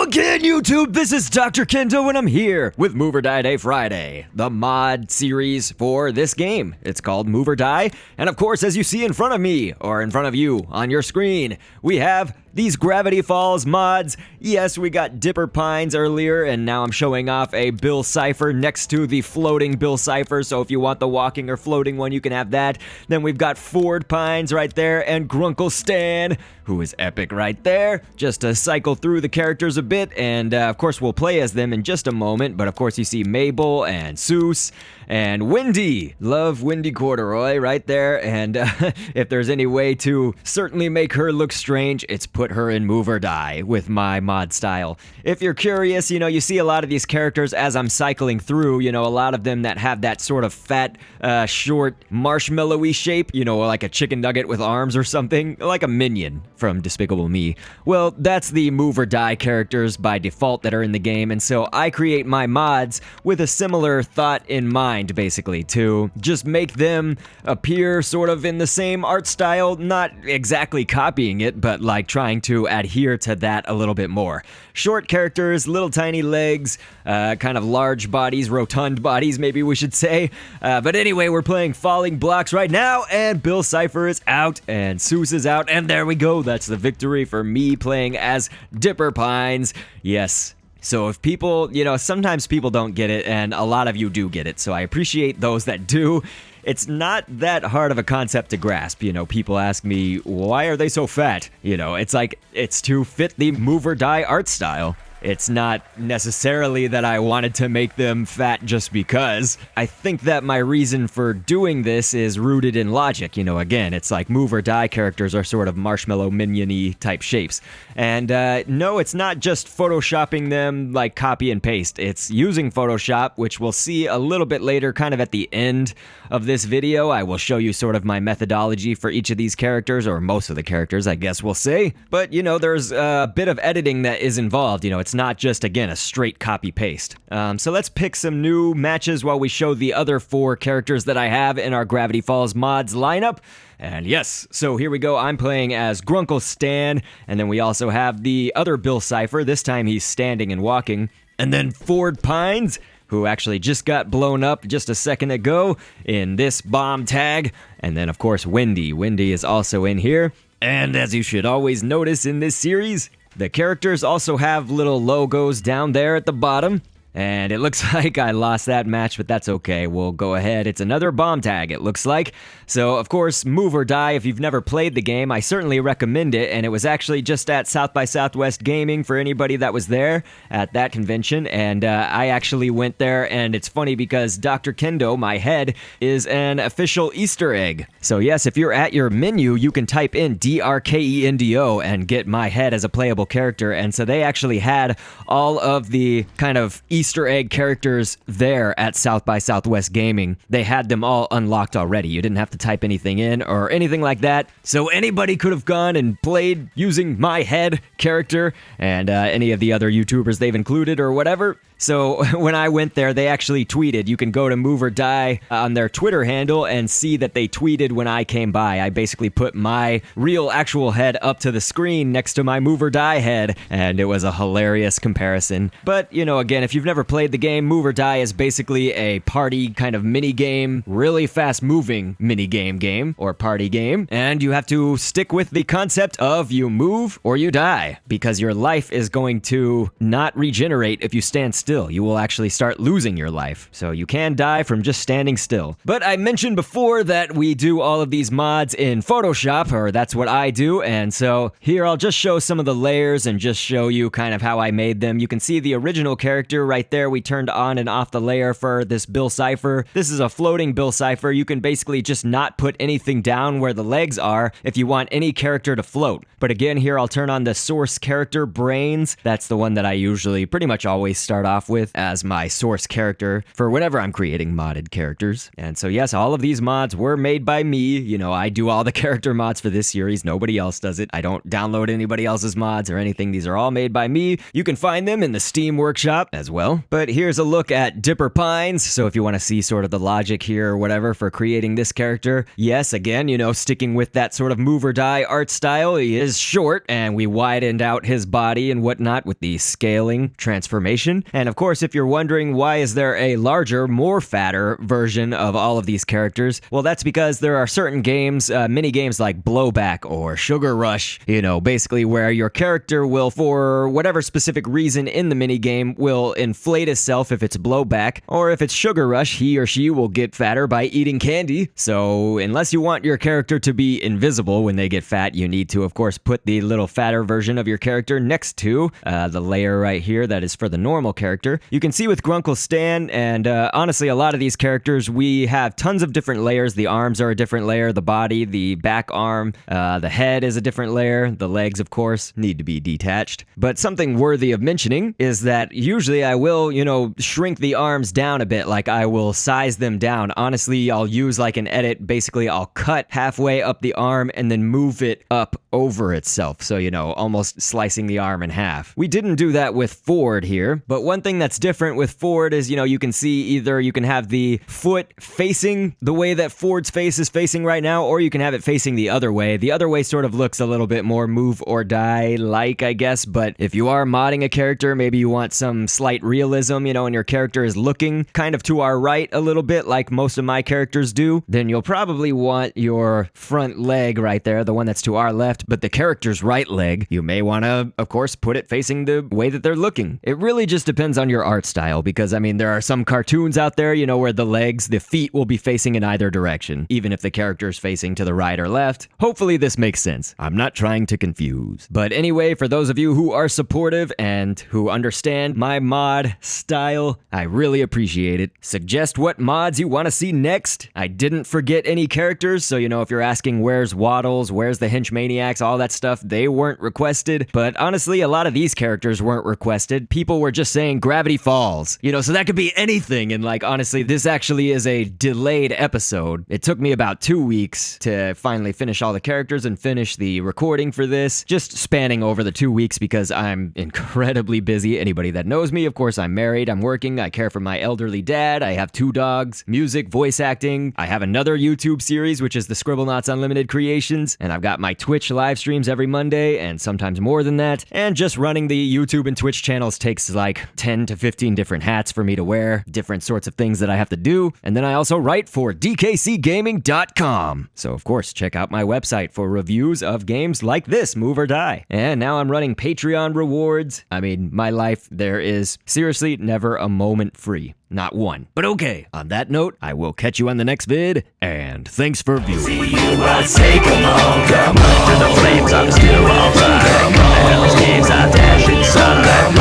Again, YouTube, this is Dr. Kendo, and I'm here with Move or Die Day Friday, the mod series for this game. It's called Move or Die, and of course, as you see in front of me, or in front of you on your screen, we have these Gravity Falls mods. Yes, we got Dipper Pines earlier, and now I'm showing off a Bill Cipher next to the floating Bill Cipher, so if you want the walking or floating one, you can have that. Then we've got Ford Pines right there, and Grunkle Stan, who is epic right there. Just to cycle through the characters a bit, and of course we'll play as them in just a moment, but of course you see Mabel and Soos and Wendy. Love Wendy Corduroy right there, and if there's any way to certainly make her look strange, it's put her in Move or Die with my mod style. If you're curious, you see a lot of these characters as I'm cycling through, a lot of them that have that sort of fat, short, marshmallowy shape, like a chicken nugget with arms or something, like a minion from Despicable Me. Well, that's the Move or Die characters by default that are in the game, and so I create my mods with a similar thought in mind, basically, to just make them appear sort of in the same art style, not exactly copying it, but like trying to adhere to that a little bit more. Short characters, little tiny legs, kind of large bodies, rotund bodies, maybe we should say. But anyway, we're playing Falling Blocks right now, and Bill Cipher is out, and Soos is out, and there we go. That's the victory for me playing as Dipper Pines. Yes. So if people, sometimes people don't get it, and a lot of you do get it, so I appreciate those that do. It's not that hard of a concept to grasp. People ask me, why are they so fat? It's like, it's to fit the Move or Die art style. It's not necessarily that I wanted to make them fat just because. I think that my reason for doing this is rooted in logic. Again, it's like Move or Die characters are sort of marshmallow minion-y type shapes. And no, it's not just photoshopping them like copy and paste. It's using Photoshop, which we'll see a little bit later, kind of at the end of this video. I will show you sort of my methodology for each of these characters, or most of the characters, I guess we'll say. But, there's a bit of editing that is involved. It's not just, again, a straight copy-paste. So let's pick some new matches while we show the other 4 characters that I have in our Gravity Falls mods lineup. And yes, so here we go. I'm playing as Grunkle Stan, and then we also have the other Bill Cipher. This time he's standing and walking. And then Ford Pines, who actually just got blown up just a second ago in this bomb tag. And then, of course, Wendy. Wendy is also in here. And as you should always notice in this series, the characters also have little logos down there at the bottom. And it looks like I lost that match, but that's okay. We'll go ahead. It's another bomb tag, it looks like. So, of course, Move or Die, if you've never played the game, I certainly recommend it. And it was actually just at South by Southwest Gaming for anybody that was there at that convention. And I actually went there, and it's funny because Dr. Kendo, my head, is an official Easter egg. So, yes, if you're at your menu, you can type in DRKENDO and get my head as a playable character. And so they actually had all of the kind of Easter egg characters there at South by Southwest Gaming. They had them all unlocked already. You didn't have to type anything in or anything like that. So anybody could have gone and played using my head character and any of the other YouTubers they've included or whatever. So when I went there, they actually tweeted. You can go to Move or Die on their Twitter handle and see that they tweeted when I came by. I basically put my real actual head up to the screen next to my Move or Die head, and it was a hilarious comparison. But, again, if you've never played the game, Move or Die is basically a party kind of mini game, really fast moving mini game or party game, and you have to stick with the concept of you move or you die, because your life is going to not regenerate if you stand still. You will actually start losing your life. So you can die from just standing still. But I mentioned before that we do all of these mods in Photoshop, or that's what I do. And so here I'll just show some of the layers and just show you kind of how I made them. You can see the original character right there. We turned on and off the layer for this Bill Cipher. This is a floating Bill Cipher. You can basically just not put anything down where the legs are if you want any character to float. But again, here I'll turn on the source character brains. That's the one that I usually pretty much always start off off with as my source character for whenever I'm creating modded characters. And so yes, all of these mods were made by me. You know, I do all the character mods for this series. Nobody else does it. I don't download anybody else's mods or anything. These are all made by me. You can find them in the Steam Workshop as well. But here's a look at Dipper Pines. So if you want to see sort of the logic here or whatever for creating this character, yes, again, you know, sticking with that sort of move or die art style. He is short and we widened out his body and whatnot with the scaling transformation. And of course, if you're wondering why is there a larger, more fatter version of all of these characters, well, that's because there are certain games, mini games like Blowback or Sugar Rush, you know, basically where your character will, for whatever specific reason in the mini game, will inflate itself if it's Blowback, or if it's Sugar Rush, he or she will get fatter by eating candy. So unless you want your character to be invisible when they get fat, you need to, of course, put the little fatter version of your character next to the layer right here that is for the normal character. You can see with Grunkle Stan, and honestly, a lot of these characters, we have tons of different layers. The arms are a different layer, the body, the back arm, the head is a different layer, the legs, of course, need to be detached. But something worthy of mentioning is that usually I will, you know, shrink the arms down a bit, like I will size them down. Honestly, I'll use like an edit. Basically, I'll cut halfway up the arm and then move it up over itself. So, you know, almost slicing the arm in half. We didn't do that with Ford here, but one thing that's different with Ford is, you know, you can see either you can have the foot facing the way that Ford's face is facing right now, or you can have it facing the other way. The other way sort of looks a little bit more move or die like, I guess, but if you are modding a character, maybe you want some slight realism, you know, and your character is looking kind of to our right a little bit like most of my characters do, then you'll probably want your front leg right there, the one that's to our left, but the character's right leg, you may want to, of course, put it facing the way that they're looking. It really just depends on your art style, because, I mean, there are some cartoons out there, you know, where the feet will be facing in either direction, even if the character's facing to the right or left. Hopefully this makes sense. I'm not trying to confuse. But anyway, for those of you who are supportive and who understand my mod style, I really appreciate it. Suggest what mods you want to see next. I didn't forget any characters, so, you know, if you're asking where's Waddles, where's the Henchmaniacs, all that stuff, they weren't requested. But honestly, a lot of these characters weren't requested. People were just saying Gravity Falls, you know, so that could be anything. And like, honestly, this actually is a delayed episode. It took me about 2 weeks to finally finish all the characters and finish the recording for this, just spanning over the 2 weeks because I'm incredibly busy. Anybody that knows me, of course, I'm married, I'm working, I care for my elderly dad, I have 2 dogs, music, voice acting, I have another YouTube series, which is the Scribblenauts Unlimited Creations, and I've got my Twitch live streams every Monday, and sometimes more than that, and just running the YouTube and Twitch channels takes like 10 to 15 different hats for me to wear, different sorts of things that I have to do, and then I also write for dkcgaming.com. So of course, check out my website for reviews of games like this, Move or Die. And now I'm running Patreon rewards. I mean, my life, there is seriously never a moment free. Not one. But okay, on that note, I will catch you on the next vid, and thanks for viewing. See you, I take them on. Come on. To the flames, I'm still alright. And these games I dash in sunlight.